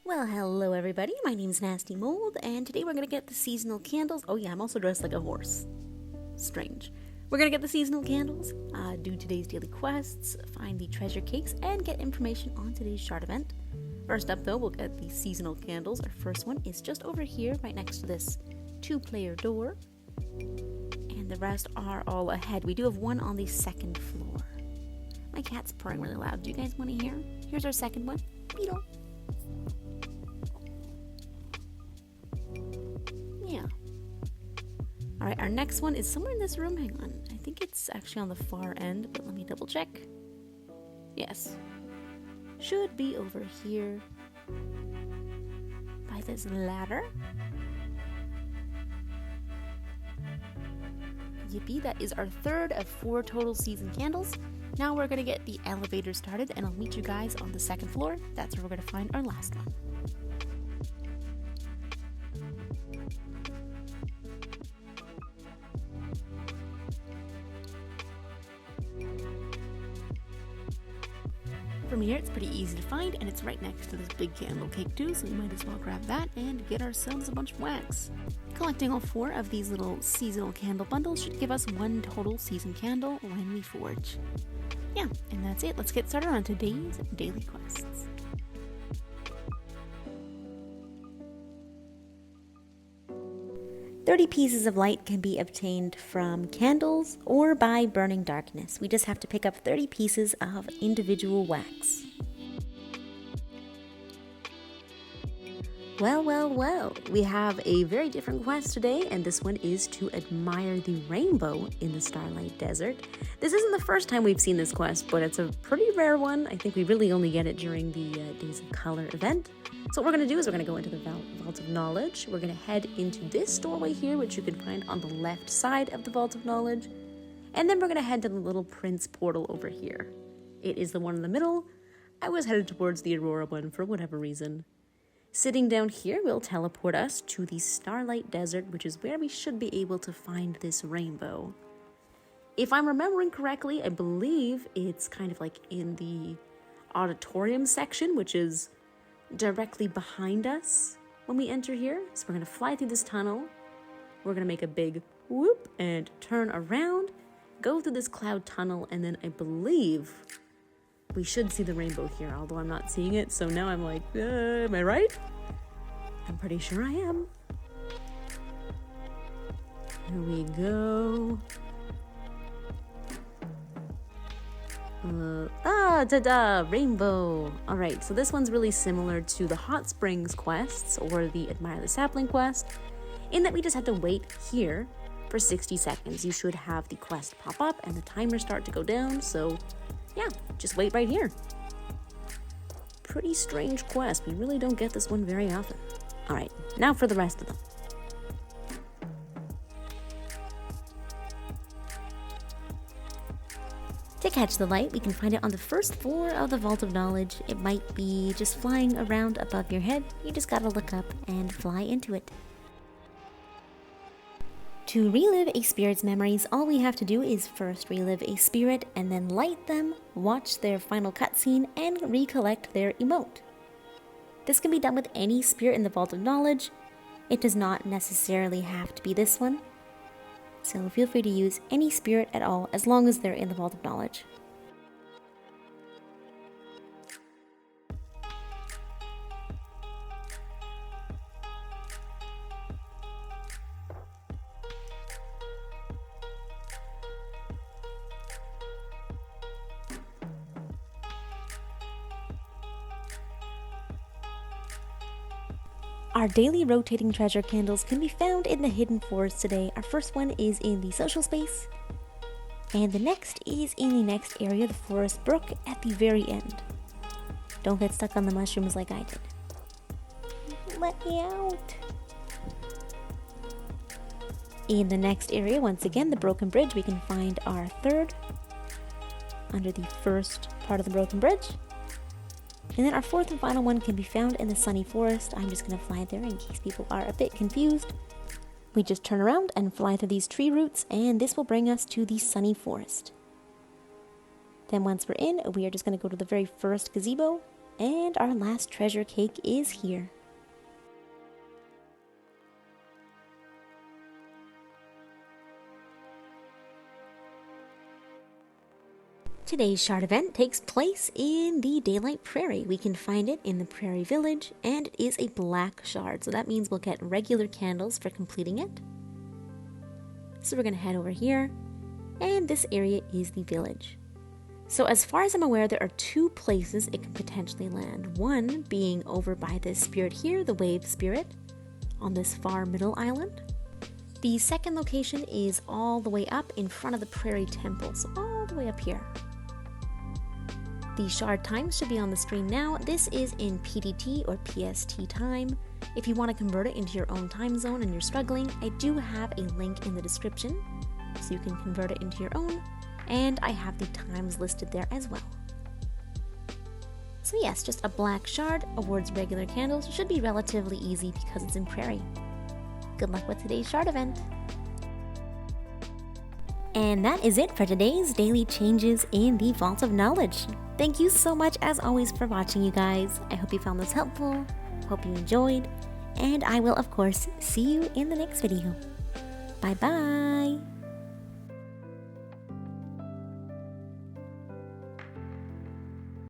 Well, hello everybody, my name's nastymold, and today we're gonna get the seasonal candles. Oh yeah, I'm also dressed like a horse. Strange. We're gonna get the seasonal candles, do today's daily quests, find the treasure cakes, and get information on today's shard event. First up though, we'll get the seasonal candles. Our first one is just over here, right next to this 2-player door. And the rest are all ahead. We do have one on the second floor. My cat's purring really loud. Do you guys want to hear? Here's our second one. Beetle. Yeah. Alright, our next one is somewhere in this room. Hang on. I think it's actually on the far end, but let me double check. Yes. Should be over here by this ladder. Yippee, that is our third of 4 total season candles. Now we're gonna get the elevator started and I'll meet you guys on the second floor. That's where we're gonna find our last one. From here, it's pretty easy to find, and it's right next to this big candle cake too, so we might as well grab that and get ourselves a bunch of wax. Collecting all 4 of these little seasonal candle bundles should give us 1 total season candle when we forge. Yeah, and that's it. Let's get started on today's daily quests. "30 pieces of light can be obtained from candles or by burning darkness. We just have to pick up 30 pieces of individual wax." Well, we have a very different quest today, and this one is to admire the rainbow in the Starlight Desert. This isn't the first time we've seen this quest, but it's a pretty rare one. I think we really only get it during the Days of Color event. So what we're going to do is we're going to go into the Vault of Knowledge. We're going to head into this doorway here, which you can find on the left side of the Vault of Knowledge. And then we're going to head to the little Prince portal over here. It is the one in the middle. I was headed towards the Aurora one for whatever reason. Sitting down here will teleport us to the Starlight Desert, which is where we should be able to find this rainbow. If I'm remembering correctly, I believe it's kind of like in the auditorium section, which is directly behind us when we enter here. So we're going to fly through this tunnel. We're going to make a big whoop and turn around, go through this cloud tunnel, and then I believe we should see the rainbow here, although I'm not seeing it. So now I'm like, am I right? I'm pretty sure I am. Here we go. Ta-da! Rainbow! Alright, so this one's really similar to the Hot Springs quests or the Admire the Sapling quest, in that we just have to wait here for 60 seconds. You should have the quest pop up and the timer start to go down, so yeah, just wait right here. Pretty strange quest. We really don't get this one very often. Alright, now for the rest of them. To catch the light, we can find it on the first floor of the Vault of Knowledge. It might be just flying around above your head. You just gotta look up and fly into it. To relive a spirit's memories, all we have to do is first relive a spirit and then light them, watch their final cutscene, and recollect their emote. This can be done with any spirit in the Vault of Knowledge. It does not necessarily have to be this one. So feel free to use any spirit at all as long as they're in the Vault of Knowledge. Our daily rotating treasure candles can be found in the hidden forest today. Our first one is in the social space, and the next is in the next area, the forest brook at the very end. Don't get stuck on the mushrooms like I did. Let me out. In the next area, once again, the broken bridge, we can find our third under the first part of the broken bridge. And then our fourth and final one can be found in the sunny forest. I'm just going to fly there in case people are a bit confused. We just turn around and fly through these tree roots, and this will bring us to the sunny forest. Then once we're in, we are just going to go to the very first gazebo, And our last treasure cake is here. Today's shard event takes place in the Daylight Prairie. We can find it in the Prairie Village, and it is a black shard, so that means we'll get regular candles for completing it. So we're going to head over here, and this area is the village. So as far as I'm aware, there are 2 places it can potentially land. One being over by this spirit here, the Wave Spirit, on this far middle island. The second location is all the way up in front of the Prairie Temple, so all the way up here. The shard time should be on the screen now. This is in PDT or PST time. If you want to convert it into your own time zone and you're struggling, I do have a link in the description so you can convert it into your own, and I have the times listed there as well. So yes, just a black shard awards regular candles. It should be relatively easy because it's in Prairie. Good luck with today's shard event. And that is it for today's daily changes in the Vault of Knowledge. Thank you so much as always for watching, you guys. I hope you found this helpful, hope you enjoyed, and I will of course see you in the next video. Bye bye!